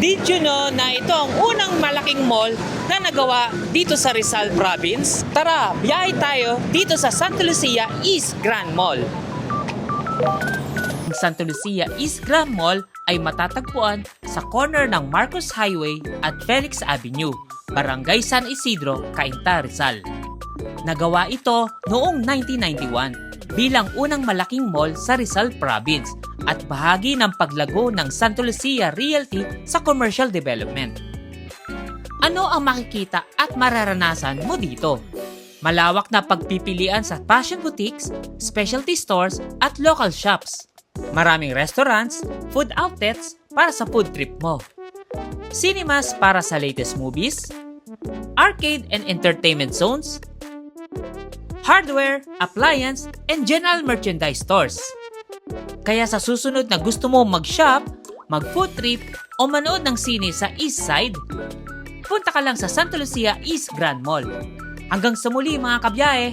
Did you know na ito ang unang malaking mall na nagawa dito sa Rizal Province? Tara, biyahe tayo dito sa Santa Lucia East Grand Mall. Ang Santa Lucia East Grand Mall ay matatagpuan sa corner ng Marcos Highway at Felix Avenue, Barangay San Isidro, Cainta, Rizal. Nagawa ito noong 1991 bilang unang malaking mall sa Rizal Province at bahagi ng paglago ng Santa Lucia Realty sa commercial development. Ano ang makikita at mararanasan mo dito? Malawak na pagpipilian sa fashion boutiques, specialty stores at local shops. Maraming restaurants, food outlets para sa food trip mo. Cinemas para sa latest movies, arcade and entertainment zones, hardware, appliance, and general merchandise stores. Kaya sa susunod na gusto mo mag-shop, mag-food trip, o manood ng sine sa East Side, punta ka lang sa Santa Lucia East Grand Mall. Hanggang sa muli mga kabiyahe!